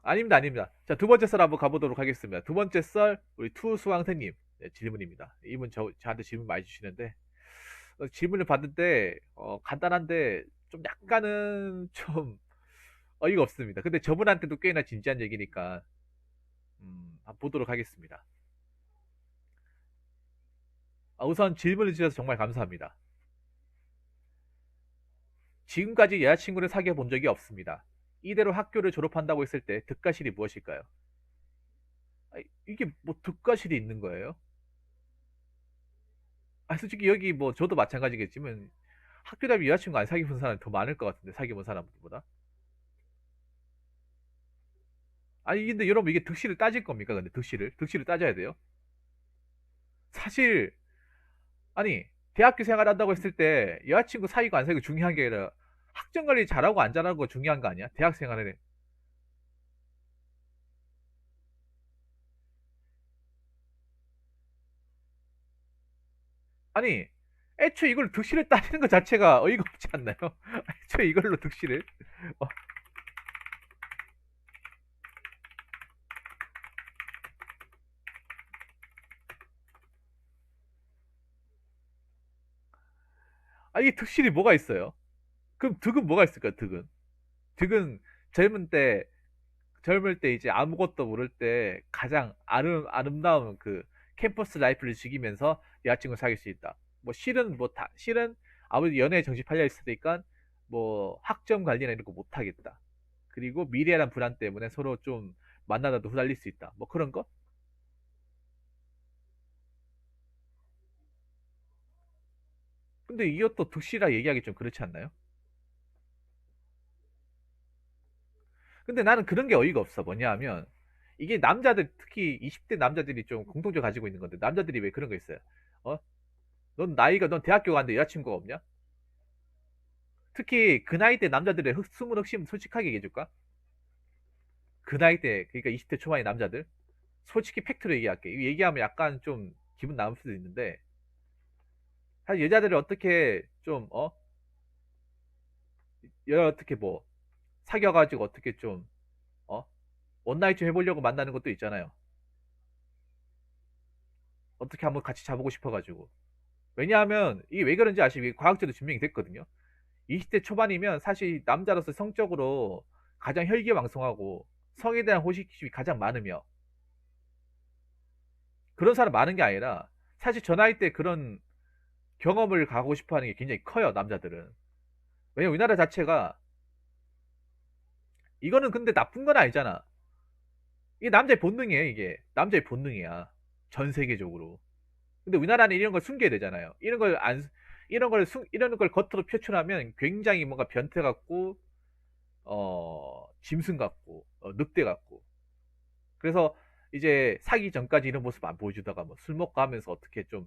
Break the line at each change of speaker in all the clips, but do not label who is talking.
아닙니다, 아닙니다. 자, 두 번째 썰 한번 가보도록 하겠습니다. 두 번째 썰, 우리 투 수강생님 네, 질문입니다. 이분 저한테 질문 많이 주시는데, 질문을 받을 때, 간단한데, 좀 약간은 좀 어이가 없습니다. 근데 저분한테도 꽤나 진지한 얘기니까, 한번 보도록 하겠습니다. 우선 질문을 주셔서 정말 감사합니다. 지금까지 여자친구를 사귀어 본 적이 없습니다. 이대로 학교를 졸업한다고 했을 때 득가실이 무엇일까요? 이게 뭐 득가실이 있는 거예요? 솔직히 여기 뭐 저도 마찬가지겠지만 학교 다니면 여자친구 안 사귀어본 사람이 더 많을 것 같은데 사귀어본 사람보다. 근데 여러분 이게 득실을 따질 겁니까? 근데 득실을 따져야 돼요? 사실 아니 대학교 생활한다고 했을 때 여자친구 사귀고 안 사귀고 중요한 게 아니라 학점 관리 잘하고 안 잘하고 중요한 거 아니야? 대학 생활에. 아니 애초에 이걸 득실을 따지는 것 자체가 어이가 없지 않나요? 애초에 이걸로 득실을. 어, 이 득실이 뭐가 있어요? 그럼 득은 뭐가 있을까? 득은 젊은 때 젊을 때 이제 아무것도 모를 때 가장 아름다운 그 캠퍼스 라이프를 즐기면서 여자친구 사귈 수 있다. 뭐 실은 실은 아무래도 연애에 정신 팔려 있으니까 뭐 학점 관리나 이런 거 못 하겠다. 그리고 미래란 불안 때문에 서로 좀 만나다도 후달릴 수 있다. 뭐 그런 거? 근데 이것도 득실이라 얘기하기 좀 그렇지 않나요? 근데 나는 그런 게 어이가 없어. 뭐냐 하면 이게 남자들 특히 20대 남자들이 좀 공통적으로 가지고 있는 건데 남자들이 왜 그런 거 있어요? 어? 넌 대학교 갔는데 여자친구가 없냐? 특히 그 나이 때 남자들의 숨은 흑심 솔직하게 얘기해줄까? 그 나이 때 그러니까 20대 초반의 남자들 솔직히 팩트로 얘기할게. 이거 얘기하면 약간 좀 기분 나쁠 수도 있는데 사실 여자들을 어떻게 좀 여자 어떻게 뭐 사귀어가지고 어떻게 좀 어? 원나잇 좀 해보려고 만나는 것도 있잖아요. 어떻게 한번 같이 자보고 싶어가지고. 왜냐하면 이게 왜 그런지 아시죠? 이게 과학적으로 증명이 됐거든요. 20대 초반이면 사실 남자로서 성적으로 가장 혈기왕성하고 성에 대한 호기심이 가장 많으며 그런 사람 많은 게 아니라 사실 저 나이 때 그런 경험을 가고 싶어 하는 게 굉장히 커요, 남자들은. 왜냐면 우리나라 자체가 이거는 근데 나쁜 건 아니잖아. 이게 남자의 본능이에요, 이게. 남자의 본능이야. 전 세계적으로. 근데 우리나라는 이런 걸 숨겨야 되잖아요. 이런 걸 겉으로 표출하면 굉장히 뭔가 변태 같고, 짐승 같고, 늑대 같고. 그래서 이제 사기 전까지 이런 모습 안 보여주다가 뭐 술 먹고 하면서 어떻게 좀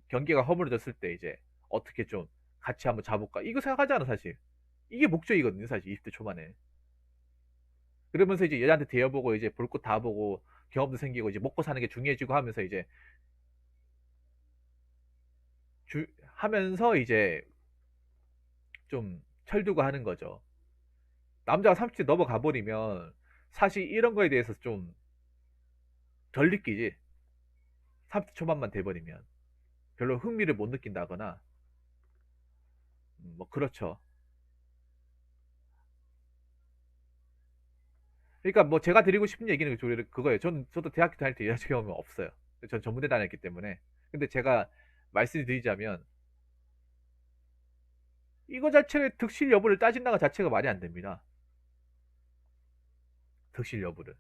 경계가 허물어졌을 때 이제 어떻게 좀 같이 한번 자볼까? 이거 생각하잖아, 사실. 이게 목적이거든요, 사실 20대 초반에. 그러면서 이제 여자한테 대여보고 이제 볼 것 다 보고 경험도 생기고 이제 먹고 사는 게 중요해지고 하면서 이제 하면서 이제 좀 철두고 하는 거죠. 남자가 30대 넘어가 버리면 사실 이런 거에 대해서 좀 덜 느끼지. 30대 초반만 돼버리면 별로 흥미를 못 느낀다거나 뭐 그렇죠. 그러니까 뭐 제가 드리고 싶은 얘기는 그거예요. 저도 대학교 다닐 때 여자 경험은 없어요. 전 전문대 다녔기 때문에. 근데 제가 말씀을 드리자면 이거 자체를 득실 여부를 따진다가 자체가 말이 안 됩니다. 득실 여부를.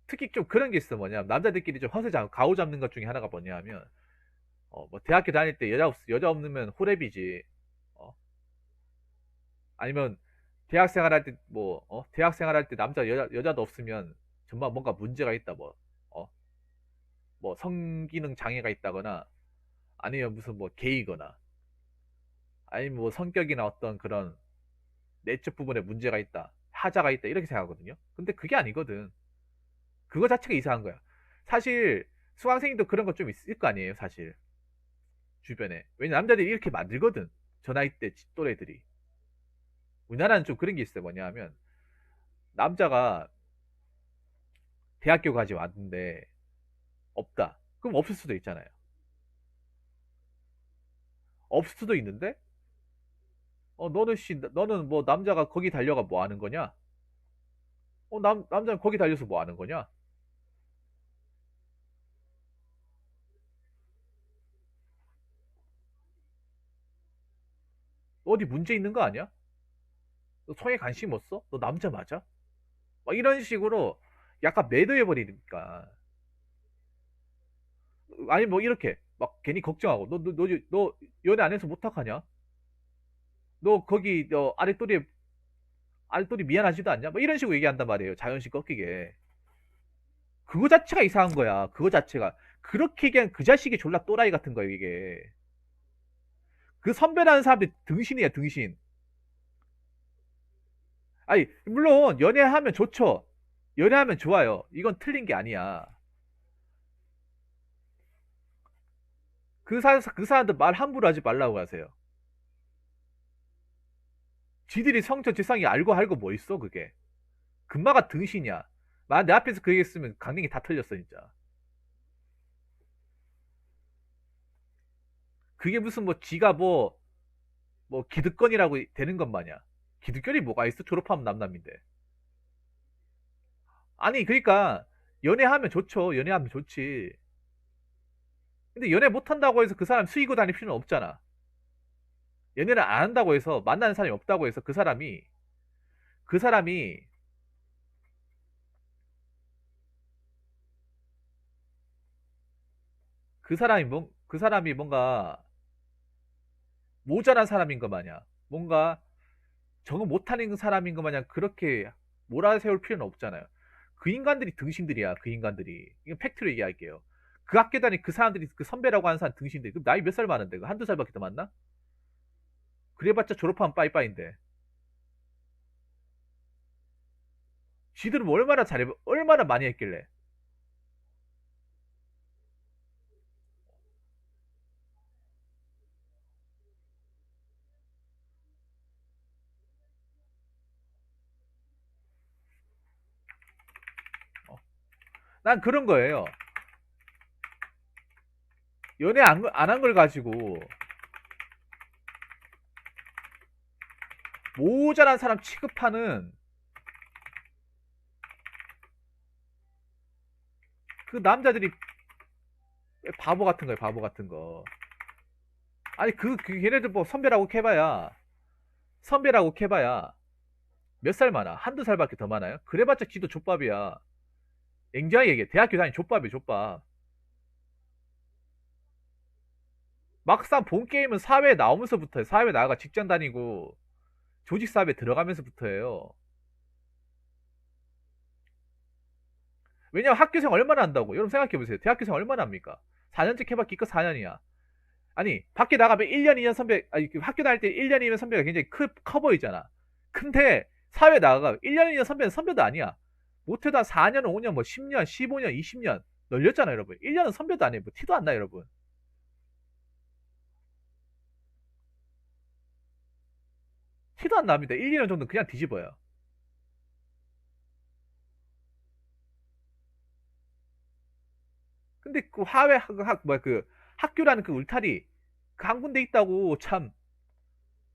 특히 좀 그런 게 있어. 뭐냐 남자들끼리 좀 가오 잡는 것 중에 하나가 뭐냐면 뭐 대학교 다닐 때 여자 없으면 호랩이지. 어? 아니면 대학 생활할 때 대학 생활할 때 여자도 없으면 정말 뭔가 문제가 있다. 어? 뭐 성기능 장애가 있다거나 아니면 무슨 뭐 게이거나 아니면 뭐 성격이나 어떤 그런 내적 부분에 문제가 있다. 하자가 있다. 이렇게 생각하거든요. 근데 그게 아니거든. 그거 자체가 이상한 거야. 사실 수강생님도 그런 거 좀 있을 거 아니에요, 사실. 주변에. 왜냐 남자들이 이렇게 만들거든. 저 나이 때 또래들이. 우리나라는 좀 그런 게 있어요. 뭐냐 하면 남자가 대학교까지 왔는데 없다. 그럼 없을 수도 있잖아요. 없을 수도 있는데 너는 뭐 남자가 거기 달려가 뭐 하는 거냐? 남자는 거기 달려서 뭐 하는 거냐? 어디 문제 있는 거 아니야? 너 성에 관심 없어? 너 남자 맞아? 막 이런 식으로 약간 매도해버리니까. 아니, 뭐 이렇게 막 괜히 걱정하고 너 연애 안 해서 못하냐? 너 거기 아랫돌이 미안하지도 않냐? 뭐 이런 식으로 얘기한단 말이에요. 자존심 꺾이게. 그거 자체가 이상한 거야. 그거 자체가. 그렇게 얘기한 그 자식이 졸라 또라이 같은 거예요, 이게. 그 선배라는 사람들 등신이야, 등신. 아니, 물론 연애하면 좋죠. 연애하면 좋아요. 이건 틀린 게 아니야. 그 사람들 말 함부로 하지 말라고 하세요. 지들이 성처지상이 알고 뭐 있어, 그게. 금마가 등신이야. 내 앞에서 그 얘기했으면 강냉이 다 틀렸어, 진짜. 그게 무슨 뭐 지가 뭐 기득권이라고 되는 것 마냥. 기득권이 뭐가 있어? 졸업하면 남남인데. 아니, 그러니까 연애하면 좋죠. 연애하면 좋지. 근데 연애 못한다고 해서 그 사람 수이고 다닐 필요는 없잖아. 연애를 안 한다고 해서 만나는 사람이 없다고 해서 그 사람이 그 사람이 뭔가 모자란 사람인 것 마냥, 뭔가 적응 못하는 사람인 것 마냥 그렇게 몰아세울 필요는 없잖아요. 그 인간들이 등신들이야. 그 인간들이. 이건 팩트로 얘기할게요. 그 학교 다니 그 사람들이 그 선배라고 하는 사람 등신들. 그럼 나이 몇 살 많은데? 그 한두 살밖에 더 많나? 그래봤자 졸업하면 빠이빠이인데. 지들은 뭐 얼마나 많이 했길래. 어. 난 그런 거예요. 연애 안 한 걸 가지고 모자란 사람 취급하는 그 남자들이 바보 같은 거예요, 바보 같은 거. 아니, 걔네들 뭐 선배라고 캐봐야 몇 살 많아? 한두 살밖에 더 많아요? 그래봤자 지도 족밥이야. 앵자이 얘기해. 대학교 다니 족밥이야, 족밥. 막상 본 게임은 사회에 나오면서부터 해. 사회 나가 직장 다니고 조직 사회에 들어가면서부터 해요. 왜냐면 학교생 얼마나 한다고. 여러분 생각해보세요. 대학교생 얼마나 합니까? 4년째 캐봐 기껏 4년이야. 아니, 밖에 나가면 1년, 2년 선배, 아니, 학교 다닐 때 1년, 2년 선배가 굉장히 커 보이잖아. 근데 사회 나가 1년, 2년 선배는 선배도 아니야. 못해도 한 4년, 5년, 뭐 10년, 15년, 20년 널렸잖아, 여러분. 1년은 선배도 아니에요. 뭐 티도 안 나, 여러분. 티도 안 납니다. 1, 2년 정도 그냥 뒤집어요. 근데 그 뭐야, 그 학교라는 그 울타리 그 한 군데 있다고 참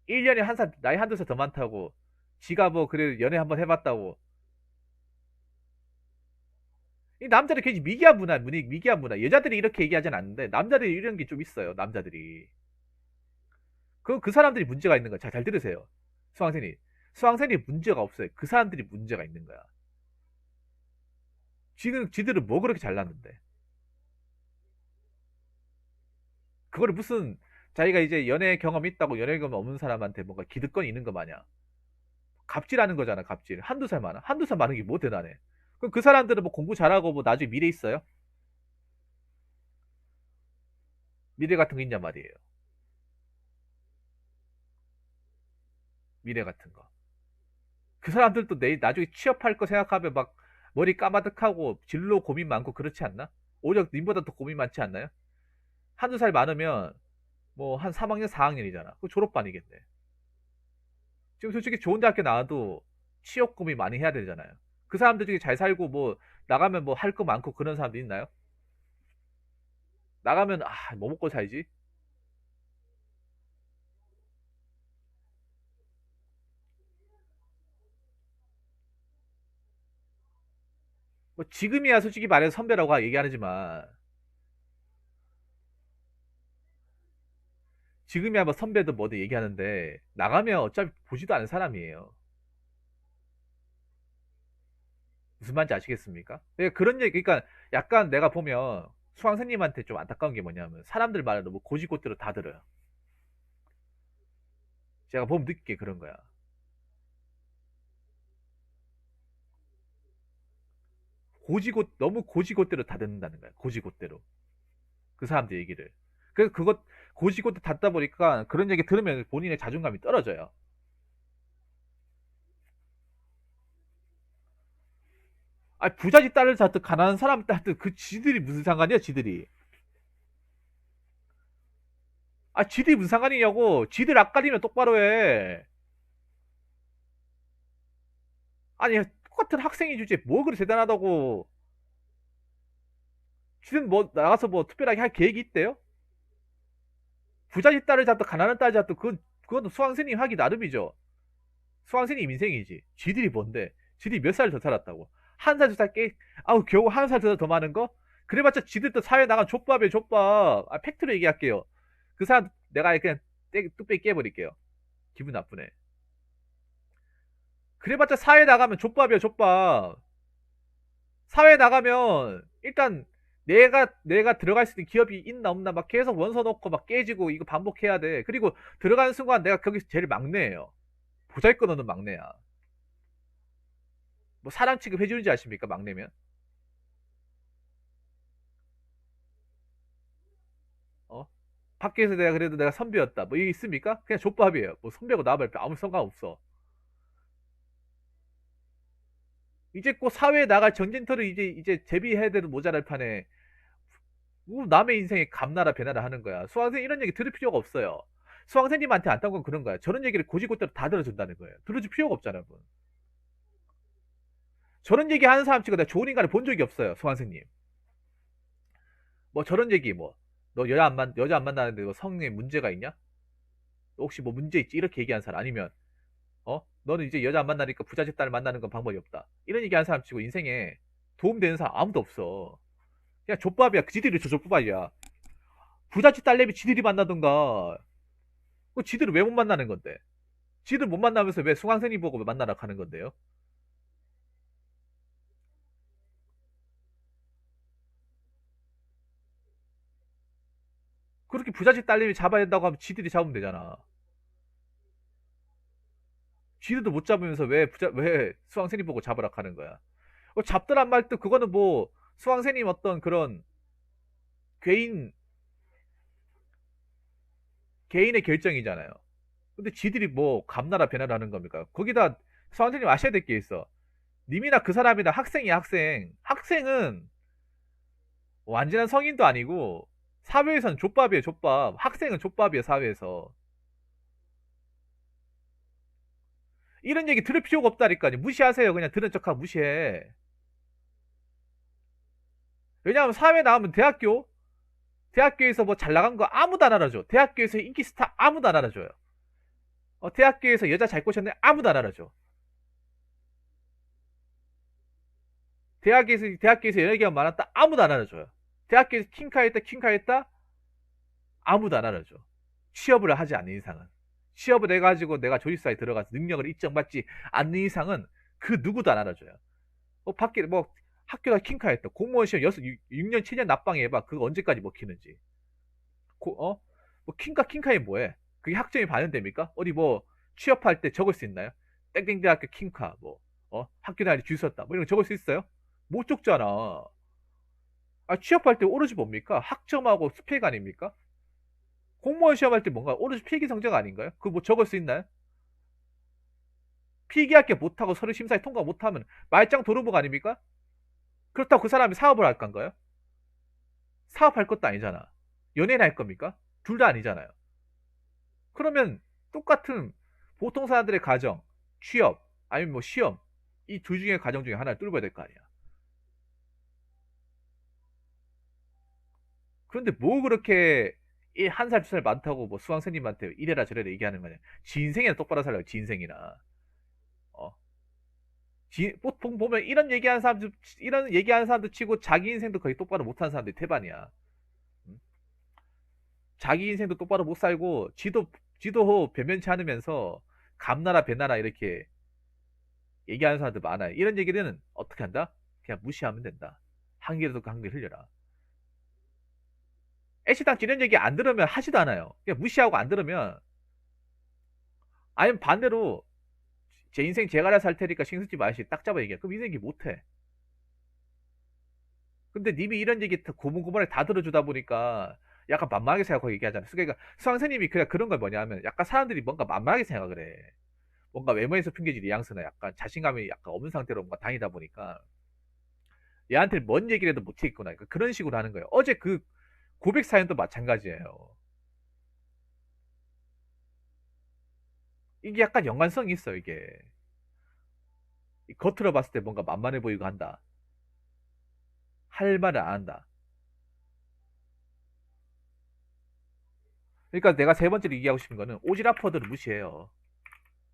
1년에 한 살, 나이 한두 살 더 많다고. 지가 뭐 그래 연애 한번 해봤다고. 이 남자들 괜히 미개한 문화. 여자들이 이렇게 얘기하진 않는데 남자들이 이런 게 좀 있어요. 남자들이. 그 사람들이 문제가 있는 거야. 잘 들으세요. 수강생이. 수강생이 문제가 없어요. 그 사람들이 문제가 있는 거야. 지금 지들은 뭐 그렇게 잘났는데. 그거를 무슨 자기가 이제 연애 경험이 있다고 연애 경험 없는 사람한테 뭔가 기득권이 있는 거 마냥. 갑질하는 거잖아, 갑질. 한두 살 많아. 한두 살 많은 게 뭐 대단해. 그럼 그 사람들은 뭐 공부 잘하고 뭐 나중에 미래 있어요? 미래 같은 거 있냐 말이에요. 미래 같은 거. 그 사람들도 내일 나중에 취업할 거 생각하면 막 머리 까마득하고 진로 고민 많고 그렇지 않나? 오히려 님보다 더 고민 많지 않나요? 한두 살 많으면 뭐 한 3학년, 4학년이잖아. 그 졸업반이겠네. 지금 솔직히 좋은 대학교 나와도 취업금이 많이 해야 되잖아요. 그 사람들 중에 잘 살고 뭐 나가면 뭐 할 거 많고 그런 사람도 있나요? 나가면 뭐 먹고 살지? 뭐 지금이야 솔직히 말해서 선배라고 얘기하지만 지금이야 뭐 선배도 뭐든 얘기하는데 나가면 어차피 보지도 않은 사람이에요. 무슨 말인지 아시겠습니까? 그런 얘기, 그러니까 약간 내가 보면 수강생님한테 좀 안타까운 게 뭐냐면 사람들 말을 너무 고지고대로 다 들어요. 제가 보면 느끼게 그런 거야. 너무 고지고대로 다 듣는다는 거야. 고지고대로. 그 사람들 얘기를. 그래서 그것 고지고대 듣다 보니까 그런 얘기 들으면 본인의 자존감이 떨어져요. 부잣집 딸을 낳든 가난한 사람 딸든 그 지들이 무슨 상관이야, 지들이. 지들이 무슨 상관이냐고. 지들 앞가리면 똑바로 해. 아니, 똑같은 학생이 주제 뭐 그리 대단하다고. 지금 뭐 나가서 뭐 특별하게 할 계획이 있대요? 부잣집 딸을 잡든 가난한 딸을 잡든 그건 수강생님 하기 나름이죠. 수강생님 인생이지. 지들이 뭔데? 지들이 몇 살 더 살았다고. 한 살, 두 살 겨우 한 살 더 많은 거? 그래봤자 지들도 사회 나간 족밥이에요, 족밥. 팩트로 얘기할게요. 그 사람 내가 그냥 뚝배기 깨버릴게요. 기분 나쁘네. 그래봤자 사회 나가면 족밥이에요, 족밥. 사회 나가면 일단 내가 들어갈 수 있는 기업이 있나 없나 막 계속 원서 넣고 막 깨지고 이거 반복해야 돼. 그리고 들어가는 순간 내가 거기서 제일 막내예요. 보잘것 없는 막내야. 뭐 사람 취급해주는지 아십니까, 막내면? 어? 밖에서 내가 그래도 내가 선배였다. 뭐 이게 있습니까? 그냥 족밥이에요. 뭐 선배고 나발 아무 상관없어. 이제 꼭 사회에 나갈 전쟁터를 이제 제비해야 되는 모자랄 판에 뭐 남의 인생에 감나라 배나라 하는 거야. 수강생 이런 얘기 들을 필요가 없어요. 수강생님한테 안딴 건 그런 거야. 저런 얘기를 고지고대로 다 들어준다는 거예요. 들어줄 필요가 없잖아요. 뭐. 저런 얘기 하는 사람 치고 내가 좋은 인간을 본 적이 없어요. 수강생님. 뭐 저런 얘기 뭐 너 여자 안 만나는데 뭐 성에 문제가 있냐? 너 혹시 뭐 문제 있지? 이렇게 얘기하는 사람 아니면 너는 이제 여자 안 만나니까 부잣집 딸 만나는 건 방법이 없다. 이런 얘기 하는 사람 치고 인생에 도움되는 사람 아무도 없어. 그냥 족밥이야. 지들이 저 족밥이야. 부잣집 딸내미 지들이 만나던가. 그 지들은 왜 못 만나는 건데? 지들 못 만나면서 왜 수강생님 보고 만나라 하는 건데요? 그렇게 부잣집 딸내미 잡아야 된다고 하면 지들이 잡으면 되잖아. 지들도 못 잡으면서 왜 수강생님 보고 잡으라 하는 거야? 잡더란 말도 그거는 뭐 수강생님 어떤 그런 개인 개인의 결정이잖아요. 근데 지들이 뭐 감나라 배나라 하는 겁니까? 거기다 수강생님 아셔야 될 게 있어. 님이나 그 사람이나 학생이야 학생. 학생은 완전한 성인도 아니고 사회에서는 족밥이에요 족밥. 학생은 족밥이에요 사회에서. 이런 얘기 들을 필요가 없다니까요. 무시하세요. 그냥 들은 척하고 무시해. 왜냐하면 사회 나오면 대학교에서 뭐 잘 나간 거 아무도 안 알아줘. 대학교에서 인기 스타 아무도 안 알아줘요. 대학교에서 여자 잘 꼬셨네 아무도 안 알아줘. 대학교에서 연예계가 많았다 아무도 안 알아줘요. 대학교에서 킹카했다 아무도 안 알아줘. 취업을 하지 않는 이상은. 취업을 해가지고 내가 조직사에 들어가서 능력을 인정받지 않는 이상은 그 누구도 안 알아줘요. 밖에 뭐 학교가 킹카했다. 공무원 시험 6년 7년 납방해 봐. 그거 언제까지 먹히는지. 뭐 킹카에 뭐해? 그게 학점이 반영됩니까? 어디 뭐 취업할 때 적을 수 있나요? 땡땡 대학교 킹카 뭐 학교 다닐 줄 썼다. 뭐 이런 거 적을 수 있어요? 못 적잖아. 취업할 때 오로지 뭡니까? 학점하고 스펙 아닙니까? 공무원 시험할 때 뭔가 오로지 필기 성적 아닌가요? 그거 뭐 적을 수 있나요? 필기할게 못하고 서류 심사에 통과 못하면 말짱 도루묵 아닙니까? 그렇다고 그 사람이 사업을 할 건가요? 사업할 것도 아니잖아. 연예인 할 겁니까? 둘 다 아니잖아요. 그러면 똑같은 보통 사람들의 가정, 취업, 아니면 뭐 시험. 이 둘 중에 과정 중에 하나를 뚫어야 될 거 아니야. 그런데 뭐 그렇게 한 살, 두 살 많다고 뭐 수강생님한테 이래라 저래라 얘기하는 거냐. 지 인생이나 똑바로 살라고, 지 인생이나. 어. 보통 보면 이런 얘기하는 사람도 치고 자기 인생도 거의 똑바로 못하는 사람들이 태반이야. 음? 자기 인생도 똑바로 못 살고, 지도 변변치 않으면서 감나라 배나라 이렇게 얘기하는 사람들 많아요. 이런 얘기는 어떻게 한다? 그냥 무시하면 된다. 한 개라도 한 개 흘려라. 애시당초 이런 얘기 안 들으면 하지도 않아요. 그냥 무시하고 안 들으면, 아니면 반대로 제 인생 제가 알아서 살 테니까 신경 쓰지 마시 딱 잡아 얘기해. 그럼 이 얘기 못해. 근데 님이 이런 얘기 고분고분하게 다 들어주다 보니까 약간 만만하게 생각하고 얘기하잖아. 그러니까 수강생님이 그냥 그런 걸 뭐냐면, 약간 사람들이 뭔가 만만하게 생각을 해. 뭔가 외모에서 풍겨진 뉘앙스나 약간 자신감이 약간 없는 상태로 뭔가 다니다 보니까 얘한테 뭔 얘기를 해도 못하겠구나. 그러니까 그런 식으로 하는 거예요. 어제 그 고백 사연도 마찬가지예요. 이게 약간 연관성이 있어, 이게. 겉으로 봤을 때 뭔가 만만해 보이고 한다. 할 말을 안 한다. 그러니까 내가 세 번째로 얘기하고 싶은 거는, 오지라퍼들을 무시해요.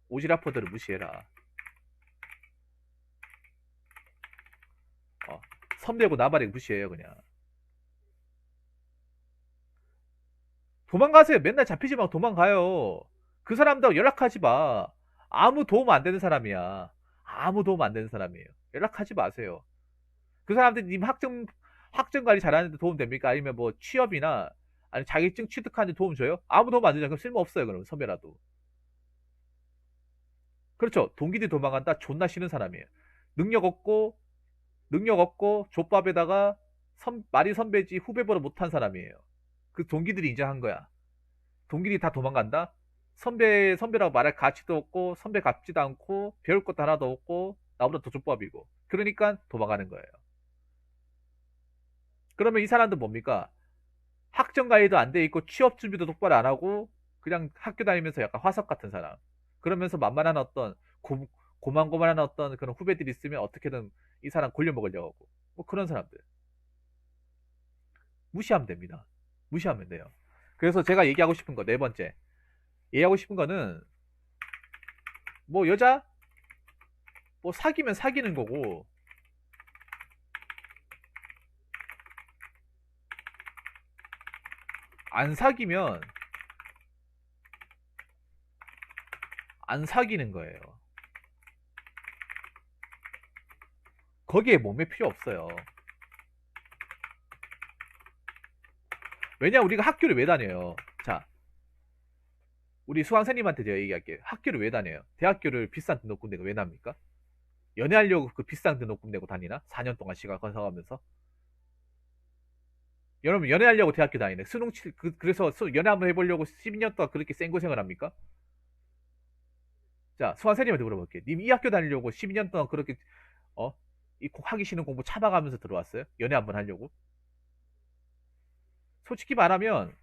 오지라퍼들을 무시해라. 어, 선배고 나발이고 무시해요, 그냥. 도망가세요. 맨날 잡히지 말고 도망가요. 그 사람도 연락하지 마. 아무 도움 안 되는 사람이야. 아무 도움 안 되는 사람이에요. 연락하지 마세요. 그 사람들이 님 학점 관리 잘하는데 도움 됩니까? 아니면 뭐 취업이나 아니 자격증 취득하는데 도움 줘요? 아무 도움 안 되잖아. 그럼 쓸모 없어요. 그럼 선배라도. 그렇죠. 동기들이 도망간다. 존나 싫은 사람이에요. 능력 없고 능력 없고 족밥에다가 말이 선배지 후배보다 못한 사람이에요. 그 동기들이 인정한 거야. 동기들이 다 도망간다. 선배라고 말할 가치도 없고 선배 같지도 않고 배울 것도 하나도 없고 나보다 더 족밥이고. 그러니까 도망가는 거예요. 그러면 이 사람도 뭡니까? 학점 관리도 안 돼 있고 취업 준비도 똑바로 안 하고 그냥 학교 다니면서 약간 화석 같은 사람. 그러면서 만만한 어떤 고만고만한 어떤 그런 후배들이 있으면 어떻게든 이 사람 골려먹으려고 하고 뭐 그런 사람들 무시하면 됩니다. 무시하면 돼요. 그래서 제가 얘기하고 싶은 거 네 번째, 얘기하고 싶은 거는, 뭐 여자 뭐 사귀면 사귀는 거고, 안 사귀면 안 사귀는 거예요. 거기에 몸에 필요 없어요. 왜냐, 우리가 학교를 왜 다녀요? 자, 우리 수강생님한테 제가 얘기할게요. 학교를 왜 다녀요? 대학교를 비싼 등록금 내고 왜 납니까? 연애하려고 그 비싼 등록금 내고 다니나? 4년 동안 시간 건너가면서. 여러분, 연애하려고 대학교 다니네. 그래서 연애 한번 해보려고 12년 동안 그렇게 생고생을 합니까? 자, 수강생님한테 물어볼게요. 님 이 학교 다니려고 12년 동안 그렇게, 어? 이 하기 싫은 공부 참아가면서 들어왔어요? 연애 한번 하려고? 솔직히 말하면,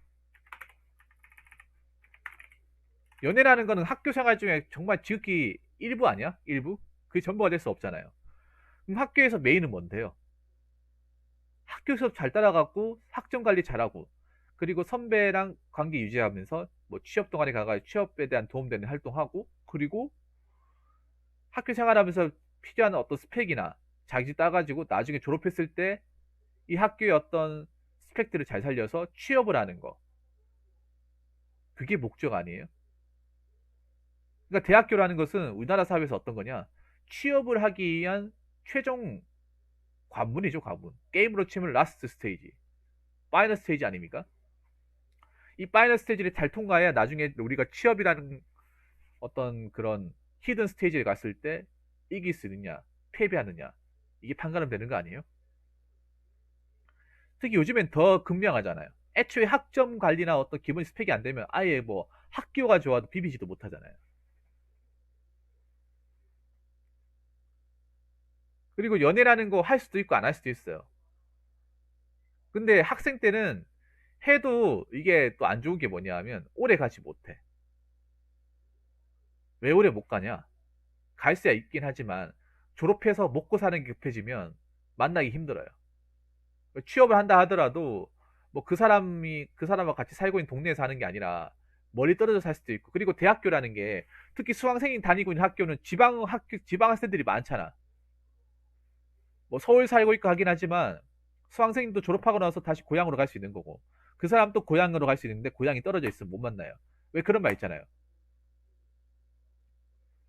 연애라는 거는 학교 생활 중에 정말 지극히 일부 아니야? 일부? 그게 전부가 될 수 없잖아요. 그럼 학교에서 메인은 뭔데요? 학교 수업 잘 따라가고 학점 관리 잘하고, 그리고 선배랑 관계 유지하면서 뭐 취업 동아리 가가 취업에 대한 도움되는 활동하고, 그리고 학교 생활하면서 필요한 어떤 스펙이나 자격증 따가지고 나중에 졸업했을 때 이 학교의 어떤 스펙들을 잘 살려서 취업을 하는 거. 그게 목적 아니에요? 그러니까 대학교라는 것은 우리나라 사회에서 어떤 거냐? 취업을 하기 위한 최종 관문이죠, 관문. 게임으로 치면 라스트 스테이지, 파이널 스테이지 아닙니까? 이 파이널 스테이지를 잘 통과해야 나중에 우리가 취업이라는 어떤 그런 히든 스테이지에 갔을 때 이길 수 있느냐, 패배하느냐, 이게 판가름 되는 거 아니에요? 특히 요즘엔 더 극명하잖아요. 애초에 학점 관리나 어떤 기본 스펙이 안 되면 아예 뭐 학교가 좋아도 비비지도 못하잖아요. 그리고 연애라는 거 할 수도 있고 안 할 수도 있어요. 근데 학생 때는 해도 이게 또 안 좋은 게 뭐냐 하면 오래 가지 못해. 왜 오래 못 가냐? 갈 수야 있긴 하지만 졸업해서 먹고 사는 게 급해지면 만나기 힘들어요. 취업을 한다 하더라도 뭐 그 사람과 같이 살고 있는 동네에 사는 게 아니라 멀리 떨어져 살 수도 있고, 그리고 대학교라는 게 특히 수강생이 다니고 있는 학교는 지방 학생들이 많잖아. 뭐 서울 살고 있고 하긴 하지만 수강생도 졸업하고 나서 다시 고향으로 갈 수 있는 거고, 그 사람 또 고향으로 갈 수 있는데 고향이 떨어져 있으면 못 만나요. 왜 그런 말 있잖아요.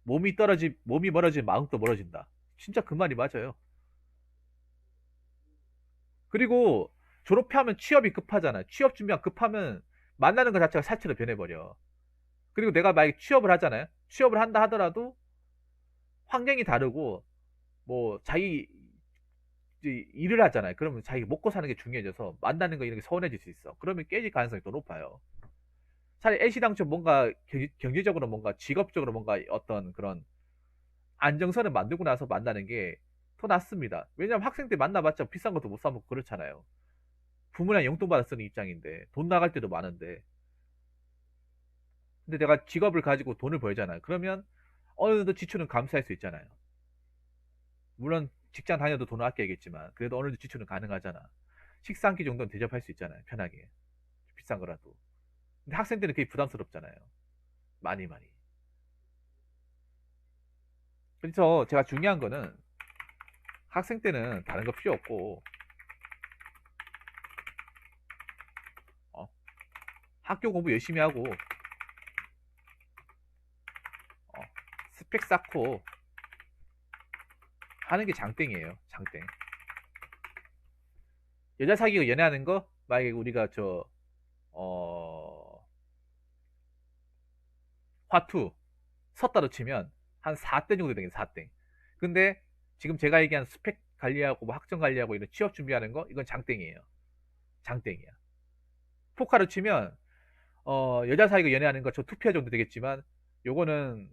몸이 멀어지면 마음도 멀어진다. 진짜 그 말이 맞아요. 그리고 졸업하면 취업이 급하잖아요. 취업 준비가 급하면 만나는 것 자체가 사치로 변해버려. 그리고 내가 만약에 취업을 하잖아요. 취업을 한다 하더라도 환경이 다르고 뭐 자기 일을 하잖아요. 그러면 자기 먹고 사는 게 중요해져서 만나는 거 이런 게 서운해질 수 있어. 그러면 깨질 가능성이 더 높아요. 차라리 애시당초 뭔가 경제적으로 뭔가 직업적으로 뭔가 어떤 그런 안정선을 만들고 나서 만나는 게 더 낫습니다. 왜냐면 학생 때 만나봤자 비싼 것도 못 사먹고 그렇잖아요. 부모랑 용돈 받아 쓰는 입장인데 돈 나갈 때도 많은데, 근데 내가 직업을 가지고 돈을 벌잖아요. 그러면 어느 정도 지출은 감수할 수 있잖아요. 물론 직장 다녀도 돈을 아껴야겠지만 그래도 어느 정도 지출은 가능하잖아. 식사 한 끼 정도는 대접할 수 있잖아요. 편하게. 비싼 거라도. 근데 학생 때는 그게 부담스럽잖아요. 많이 많이. 그래서 제가 중요한 거는 학생 때는 다른 거 필요 없고, 어, 학교 공부 열심히 하고, 어, 스펙 쌓고 하는 게 장땡이에요. 장땡. 여자 사귀고 연애하는 거 만약에 우리가 어, 화투 섰다로 치면 한 4대 정도 되겠네. 4대. 근데 지금 제가 얘기한 스펙 관리하고 뭐 학점 관리하고 이런 취업 준비하는 거, 이건 장땡이에요. 장땡이야. 포카로 치면 여자 사귀고 연애하는 거 저 투표 정도 되겠지만, 요거는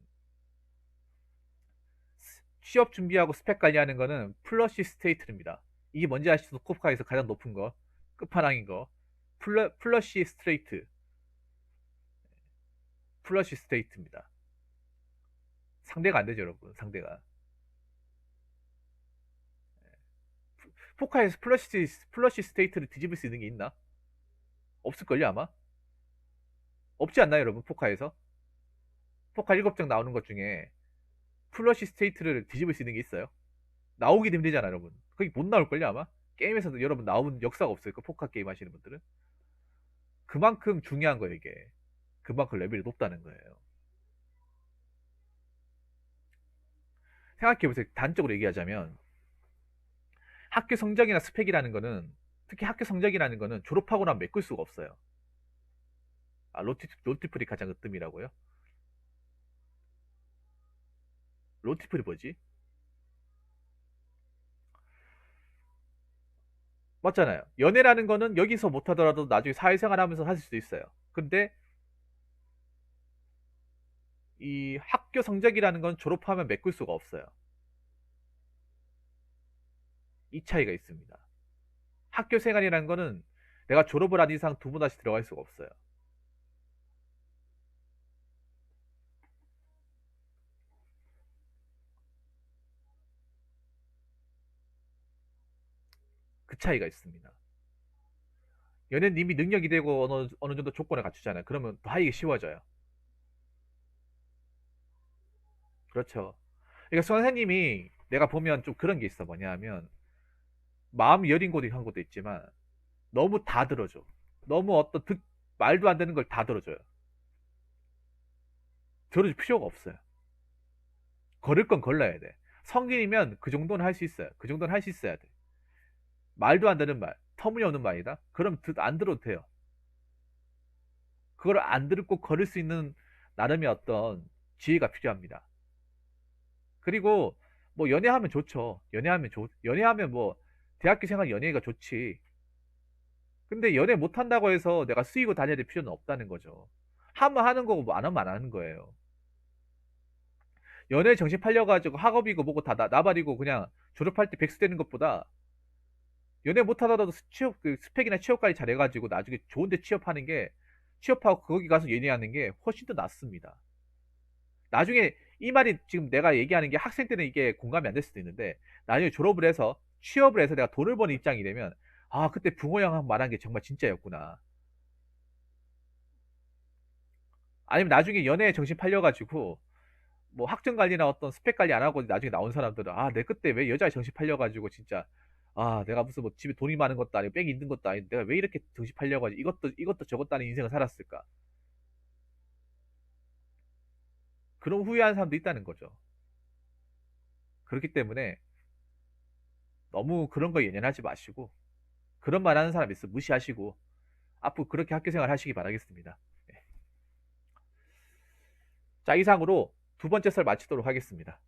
취업 준비하고 스펙 관리하는 거는 플러시 스테이트입니다. 이게 뭔지 아시죠? 포카에서 가장 높은 거, 끝판왕인 거. 플러시 스트레이트, 플러시 스테이트입니다. 상대가 안 되죠, 여러분. 상대가. 포카에서 플러시 스테이트를 뒤집을 수 있는 게 있나? 없을걸요, 아마? 없지 않나요, 여러분? 포카에서? 포카 7장 나오는 것 중에 플러시 스테이트를 뒤집을 수 있는 게 있어요? 나오기도 힘들잖아, 여러분. 그게 못 나올걸요, 아마? 게임에서도 여러분 나온 역사가 없어요. 그 포카 게임 하시는 분들은. 그만큼 중요한 거예요, 이게. 그만큼 레벨이 높다는 거예요. 생각해보세요. 단적으로 얘기하자면, 학교 성적이나 스펙이라는 거는, 특히 학교 성적이라는 거는 졸업하고 나면 메꿀 수가 없어요. 아, 로티플이 가장 으뜸이라고요? 로티플이 뭐지? 맞잖아요. 연애라는 거는 여기서 못하더라도 나중에 사회생활 하면서 하실 수 있어요. 근데 이 학교 성적이라는 건 졸업하면 메꿀 수가 없어요. 이 차이가 있습니다. 학교 생활이라는 거는 내가 졸업을 한 이상 두 번 다시 들어갈 수가 없어요. 그 차이가 있습니다. 연애는 이미 능력이 되고 어느 정도 조건을 갖추잖아요. 그러면 더 하기가 쉬워져요. 그렇죠. 그러니까 선생님이 내가 보면 좀 그런 게 있어. 뭐냐 하면 마음 여린 곳이 한 곳도 있지만 너무 다 들어줘. 너무 말도 안 되는 걸 다 들어줘요. 들어줄 필요가 없어요. 걸을 건 걸러야 돼. 성인이면 그 정도는 할 수 있어요. 그 정도는 할 수 있어야 돼. 말도 안 되는 말, 터무니없는 말이다? 그럼 안 들어도 돼요. 그걸 안 듣고 걸을 수 있는 나름의 어떤 지혜가 필요합니다. 그리고 뭐 연애하면 좋죠. 연애하면 뭐 대학교 생활 연애가 좋지. 근데 연애 못 한다고 해서 내가 쓰이고 다녀야 될 필요는 없다는 거죠. 하면 하는 거고 뭐 안 하면 안 하는 거예요. 연애 정신 팔려가지고 학업이고 뭐고 다 나발이고 그냥 졸업할 때 백수 되는 것보다 연애 못 하더라도 그 스펙이나 취업 관리 잘해가지고 나중에 좋은데 취업하는 게, 취업하고 거기 가서 연애하는 게 훨씬 더 낫습니다. 나중에 이 말이 지금 내가 얘기하는 게 학생 때는 이게 공감이 안 될 수도 있는데 나중에 졸업을 해서 취업을 해서 내가 돈을 버는 입장이 되면 아 그때 붕어 형 말한 게 정말 진짜였구나. 아니면 나중에 연애에 정신 팔려가지고 뭐 학점 관리나 어떤 스펙 관리 안 하고 나중에 나온 사람들은 아 내 그때 왜 여자에 정신 팔려가지고 진짜 아 내가 무슨 뭐 집에 돈이 많은 것도 아니고 백이 있는 것도 아니고 내가 왜 이렇게 정신 팔려가지고 이것도 저것도 아닌 인생을 살았을까. 그런 후회하는 사람도 있다는 거죠. 그렇기 때문에 너무 그런 거 연연하지 마시고 그런 말 하는 사람 있으면 무시하시고 앞으로 그렇게 학교 생활 하시기 바라겠습니다. 자, 이상으로 두 번째 썰 마치도록 하겠습니다.